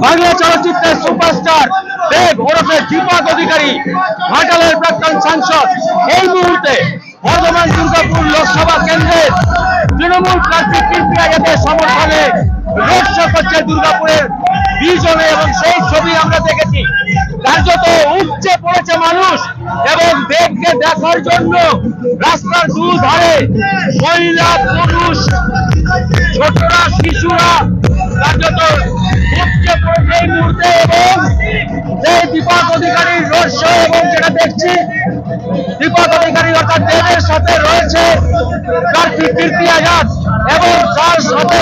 বাংলা চলচ্চিত্রের সুপারস্টার দেব ওরফে দীপক অধিকারী, ঘাটালের প্রাক্তন সাংসদ, এই মুহূর্তে বর্ধমান দুর্গাপুর লোকসভা কেন্দ্রের তৃণমূল প্রার্থী কীর্তি আজাদের সমর্থনে রোড শো করছে দুর্গাপুরের বিজনে, এবং সেই ছবি আমরা দেখেছি। কার্যত উপচে পড়েছে মানুষ এবং দেবকে দেখার জন্য রাস্তার দুধারে মহিলা, পুরুষ, ছোটরা, শিশুরা কার্যত উপচে পড়েছে এই মুহূর্তে। এবং সেই দীপক অধিকারীর রোড শো, এবং যেটা দেখছি দীপক অধিকারী অর্থাৎ দেবের সাথে রয়েছে প্রার্থী কীর্তি আজাদ, এবং তার সাথে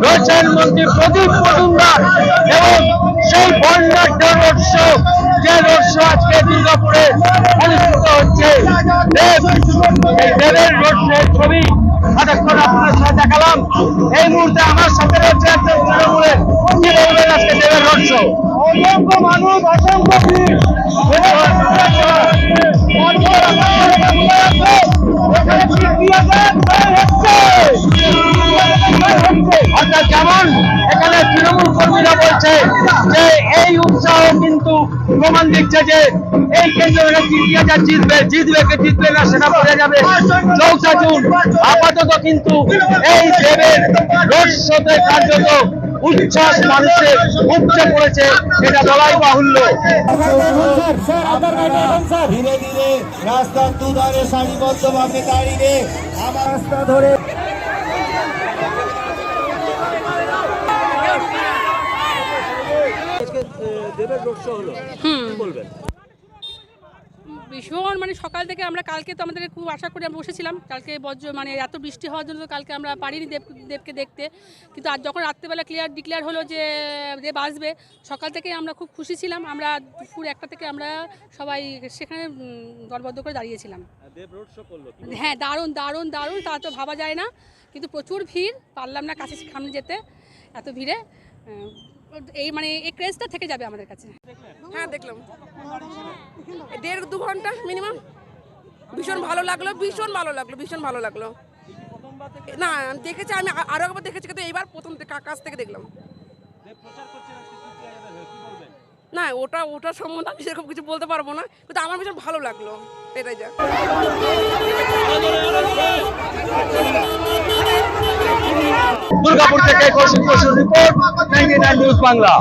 রয়েছেন মন্ত্রী প্রদীপ মজুমদার, এবং সেই বর্ণাঢ্য রোড শো, যে রোড শো আজকে দুর্গাপুরে অনুষ্ঠিত হচ্ছে। দেবের রোড শোর ছবি এতক্ষণ আপনার সাথে দেখালাম। এই মুহূর্তে আমার সাথে রয়েছে একজন তৃণমূলের, কি বলবেন আজকে দেবের রোড শো? অসংখ্য মানুষ, অসংখ্য ভিড়। অর্থাৎ যেমন এখানে তৃণমূল কর্মীরা বলছে যে এই উৎসাহ কিন্তু প্রমাণ দিচ্ছে যে এই কেন্দ্রে কীর্তি আজাদ জিতবে, কে জিতবে না সেটা বোঝা যাবে 4 জুন। আপাতত কিন্তু এই দেবের রোড শোতে কার্যত উচ্ছ্বাস মানুষের উপচে পড়েছে, এটা বলাই বাহুল্য। ধীরে ধীরে রাস্তার দুধারে সারিবদ্ধভাবে দাঁড়িয়ে আমার রাস্তা ধরে দেবের রোড শো হলো, কি বলবেন? ভীষণ সকাল থেকে আমরা, কালকে তো আমাদের খুব আশা করে আমরা বসেছিলাম, কালকে এত বৃষ্টি হওয়ার জন্য কালকে আমরা পারিনি দেবকে দেখতে, কিন্তু আজ যখন রাত্রেবেলা ডিক্লেয়ার হলো যে দেব আসবে, সকাল থেকে আমরা খুব খুশি ছিলাম। আমরা দুপুর 1টা থেকে আমরা সবাই সেখানে দলবদ্ধ করে দাঁড়িয়েছিলাম। হ্যাঁ, দারুণ দারুণ দারুণ, তা তো ভাবা যায় না, কিন্তু প্রচুর ভিড়, পারলাম না কাছে সামনে যেতে, এত ভিড়ে। এই এই ক্রেজটা থেকে যাবে আমাদের কাছে। হ্যাঁ, দেখলাম 1.5-2 ঘন্টা মিনিমাম। ভীষণ ভালো লাগলো, ভীষণ ভালো লাগলো, ভীষণ ভালো লাগলো। না, দেখেছি আমি, আরো একবার দেখেছি, কিন্তু এইবার প্রথম কাছ থেকে দেখলাম। না, ওটা সম্বন্ধে আমি সেরকম কিছু বলতে পারবো না, কিন্তু আমার ভীষণ ভালো লাগলো, এটাই যা। দুর্গাপুর থেকে কৌশিক বসুর রিপোর্ট, 99 নিউজ বাংলা।